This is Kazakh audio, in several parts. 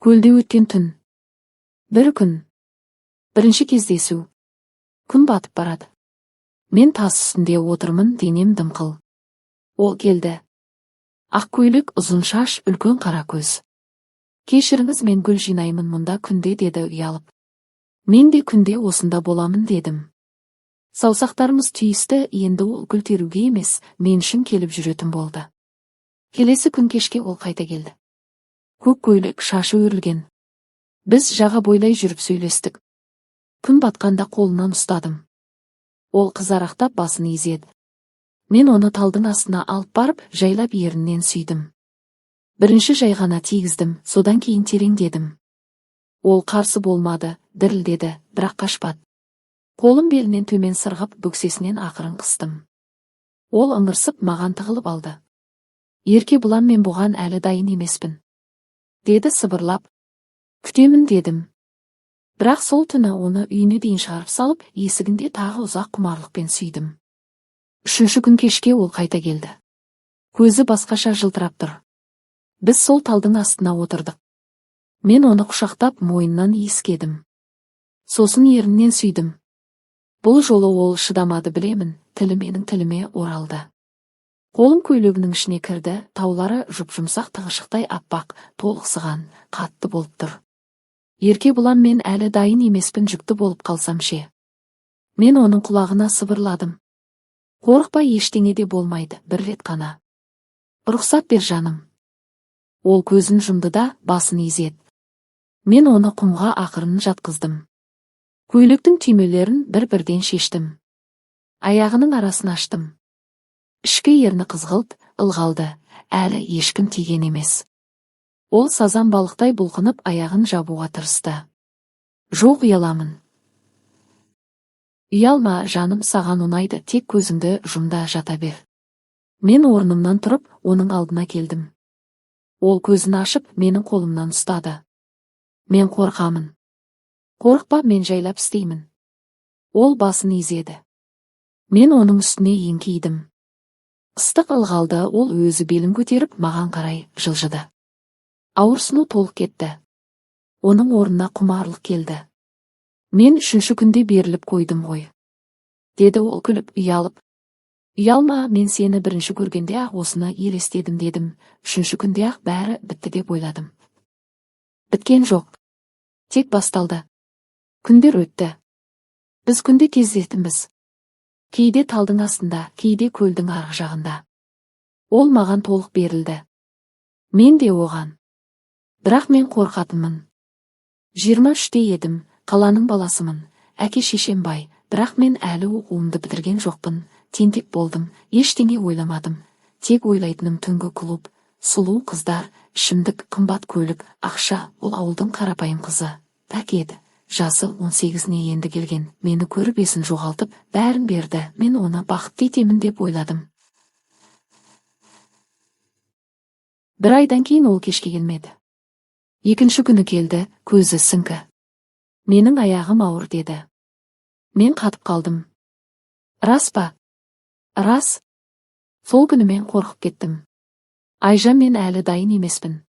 Көлде өткен түн. Бір күн. Бірінші кездесу. Күн батып барады. Мен тас үстінде отырмын, денем дымқыл. Ол келді. Ақ көйлек, ұзын шаш, үлкен қара көз. Кешіріңіз, мен гүл жинаймын мұнда күнде, деді ұялып. Мен де күнде осында боламын, дедім. Саусақтарымыз түйісті, енді ол гүл теруге емес, мен үшін келіп жүретін болды. Келесі күн кешке ол қайта келді. Көк көйлек, шашы өрілген. Біз жаға бойлай жүріп сөйлестік. Күн батқанда қолынан ұстадым. Ол қызарақтап басын изеді. Мен оны талдың астына алып барып, жайлап ерінен сүйдім. Бірінші жай ғана тигіздім, содан кейін тереңдедім. Ол қарсы болмады, дірілдеді, бірақ қашпады. Қолым белінен төмен сырғып, бөксесінен ақырын қыстым. Ол ыңырсып маған тығылып алды. Ерке бұлан, мен бұған әлі дайын емеспін, деді сыбырлап. Күтемін, дедім. Бірақ сол түні оны үйіне дейін шығарып салып, есігінде тағы ұзақ құмарлықпен сүйдім. Үшінші күн кешке ол қайта келді. Көзі басқаша жылтырап тұр. Біз сол талдың астына отырдық. Мен оны құшақтап мойнынан иіскедім. Сосын ерінен сүйдім. Бұл жолы ол шыдамады, білемін, тілі менің тіліме оралды. Қолым көйлегінің ішіне кірді, таулары жұп-жұмсақ тығышықтай аппақ, толықсыған, қатты болып тұр. Ерке бұлан, мен әлі дайын емеспін, жүкті болып қалсам ше. Мен оның құлағына сыбырладым. Қорықпа, ештеңе де болмайды, бір рет қана. Рұқсат бер, жаным. Ол көзін жұмды да басын изеді. Мен оны құмға ақырын жатқыздым. Көйлектің түймелерін бір-бірден шештім. Аяғының арасын аштым. Ішкі ерні қызғылт, ылғалды, әлі ешкім тиген емес. Ол сазан балықтай бұлқынып аяғын жабуға тырысты. Жоқ, ұяламын. Ұялма, жаным, саған ұнайды, тек көзіңді жұмда жата бер. Мен орнымнан тұрып, оның алдына келдім. Ол көзін ашып, менің қолымнан ұстады. Мен қорқамын. Қорықпа, мен жайлап істеймін. Ол басын изеді. Мен оның үстіне еңкейдім. Ыстық ылғалды, ол өзі белін көтеріп маған қарай жылжыды. Ауырсыну толық кетті. Оның орнына құмарлық келді. Мен үшінші күнде беріліп қойдым ғой, деді ол күліп, ұялып. Ұялма, мен сені бірінші көргенде ақ осыны елестедім, дедім. Үшінші күнде ақ бәрі бітті деп ойладым. Біткен жоқ. Тек басталды. Күндер өтті. Біз күнде кездестіміз. Кейде талдың астында, кейде көлдің арғы жағында. Ол маған толық берілді. Мен де оған. Бірақ мен қорқатынмын. 23-те едім, қаланың баласымын, әке-шешем бай, бірақ мен әлі оқуымды бітірген жоқпын, тентек болдым, ештеңе ойламадым. Тек ойлайтыным түнгі клуб, сұлу қыздар, ішімдік, қымбат көлік, ақша. Ол ауылдың қарапайым қызы. Пәк еді. Жасы 18-не енді келген, мені көріп есін жоғалтып, бәрін берді. Мен оны бақытты етемін деп ойладым. Бір айдан кейін ол кешке келмеді. Екінші күні келді, көзі сіңкі. Менің аяғым ауыр, деді. Мен қатып қалдым. Рас па? Рас. Сол күні мен қорқып кеттім. Айжан, мен әлі дайын емеспін.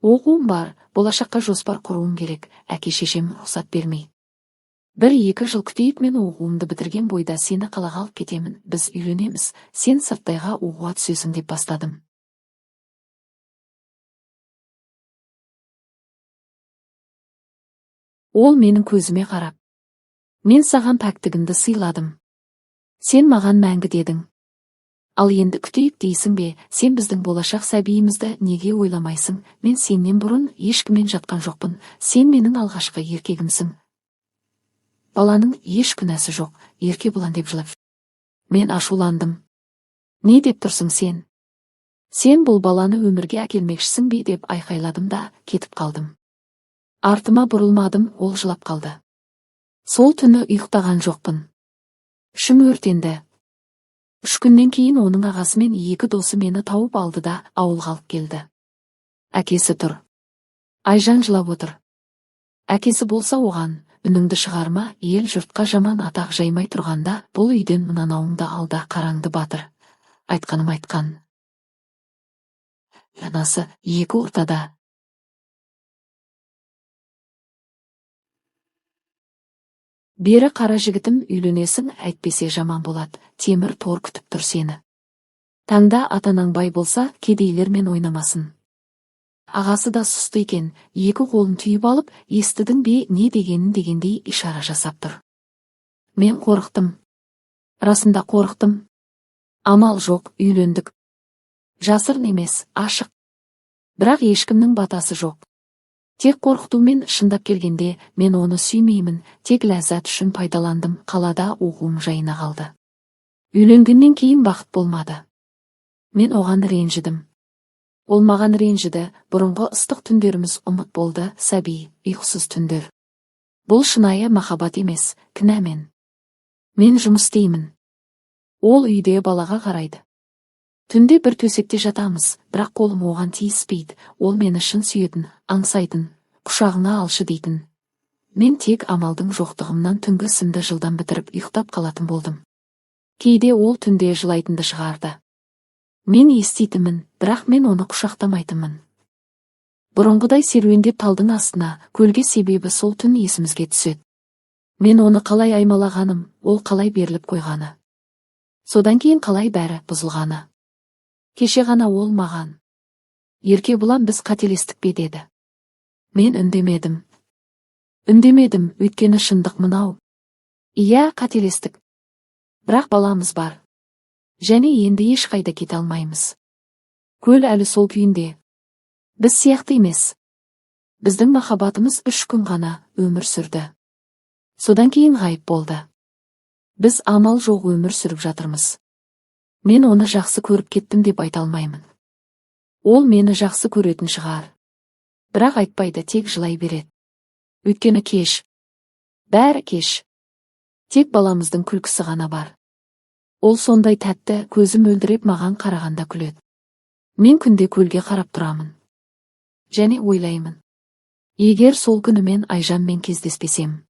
Оқуым бар, болашаққа жоспар құруым керек, әке-шешем рұқсат бермей. 1-2 жыл күтейік, мен оқуымды бітірген бойда сені қалаға алып кетемін, біз үйленеміз, сен сырттайға оқуға түсесің, деп бастадым. Ол менің көзіме қарап. Мен саған пәктігімді сыйладым. Сен маған мәңгі дедің. Ал енді күтейік дейсің бе, сен біздің болашақ сәбиімізді неге ойламайсың? Мен сенен бұрын ешкіммен жатқан жоқпын, сен менің алғашқы еркегімсің. Баланың еш күнәсі жоқ, ерке бұлан, деп жылап. Мен ашуландым. Не деп тұрсың сен? Сен бұл баланы өмірге әкелмекшісің бе, деп айқайладым да кетіп қалдым. Артыма бұрылмадым, ол жылап қалды. Сол түні ұйықтаған жоқпын. Ішім өртенді. 3 күннен кейін оның ағасы мен 2 досы мені тауып алды да ауылға алып келді. Әкесі тұр. Айжан жылап отыр. Әкесі болса оған, үніңді шығарма, ел жұртқа жаман атақ жаймай тұрғанда, бұл үйден мынанауыңды алда, қараңды батыр. Айтқаным айтқан. Анасы 2 ортада. Бері қара жігітім, үйленесің, әйтпесе жаман болады, темір тор күтіп тұр сені. Таңда атанаң бай болса, кедейлермен ойнамасын. Ағасы да сұсты екен, екі қолын түйіп алып, естідің бе не дегенін дегендей ишара жасап тұр. Мен қорықтым. Расында қорықтым. Амал жоқ, үйлендік. Жасырын емес, ашық. Бірақ ешкімнің батасы жоқ. Тек қорқытумен, шындап келгенде, мен оны сүймеймін, тек ләззат үшін пайдаландым, қалада оқуым жайына қалды. Үйленгеннен кейін бақыт болмады. Мен оған ренжідім. Ол маған ренжіді, бұрынғы ыстық түндеріміз ұмыт болды, сәби, ұйқысыз түндер. Бұл шынайы махаббат емес, кінәмен. Мен жұмыс істеймін. Ол үйде балаға қарайды. Түнде бір төсекте жатамыз, бірақ қолым оған тиіспейді, ол мені шын сүйетін, аңсайтын, құшағына алшы дейтін. Мен тек амалдың жоқтығымнан түнгі ісімді жылдам бітіріп ұйықтап қалатын болдым. Кейде ол түнде жылайтынды шығарды. Мен еститінмін, бірақ мен оны құшақтамайтынмын. Бұрынғыдай серуендеп талдың астына, көлге, себебі сол түн есімізге түседі. Мен оны қалай аймалағаным, ол қалай беріліп қойғаны. Содан кейін қалай бәрі бұзылғаны. Кеше ғана ол маған: "Еркебұлан, біз қателестік пе?" деді. Мен үндемедім. Өйткені шындық мынау. Иә, қателестік. Бірақ баламыз бар. Және енді ешқайда кете алмаймыз. Көл әлі сол күйінде. Біз сияқты емес. Біздің махаббатымыз 3 күн ғана өмір сүрді. Содан кейін ғайып болды. Біз амал жоқ өмір сүріп жатырмыз. Мен оны жақсы көріп кеттім деп айта алмаймын. Ол мені жақсы көретін шығар. Бірақ айтпайды, тек жылай береді. Өйткені кеш. Бәрі кеш. Тек баламыздың күлкісі ғана бар. Ол сондай тәтті, көзі мөлдіреп маған қарағанда күледі. Мен күнде көлге қарап тұрамын. Және ойлаймын. Егер сол күні мен Айжанмен кездеспесем,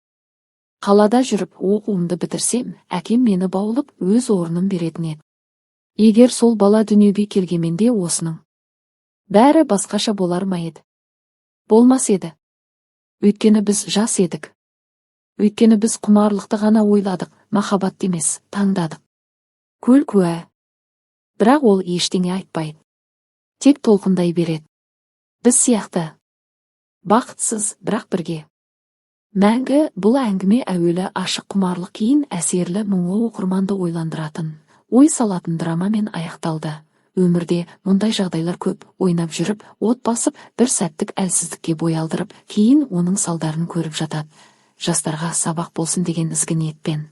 қалада жүріп оқуымды бітірсем, әкем мені баулып өз орнын беретін еді. Егер сол бала дүниеге келгенменде осының бәрі басқаша болар ма еді? Болмас еді. Өйткені біз жас едік. Өйткені біз құмарлықты ғана ойладық, махаббат емес, таңдадық. Көл куә. Бірақ ол ештеңе айтпайды. Тек толқындай береді. Біз сияқты. Бақытсыз, бірақ бірге. Мәңгі. Бұл әңгіме әуелі ашық құмарлық, кейін әсерлі мұңлы оқырманды ойландыратын, ой салатын драмамен аяқталды. Өмірде мұндай жағдайлар көп. Ойнап жүріп, от басып, бір сәттік әлсіздікке бой алдырып, кейін оның салдарын көріп жатады. Жастарға сабақ болсын деген ізгі ниетпен.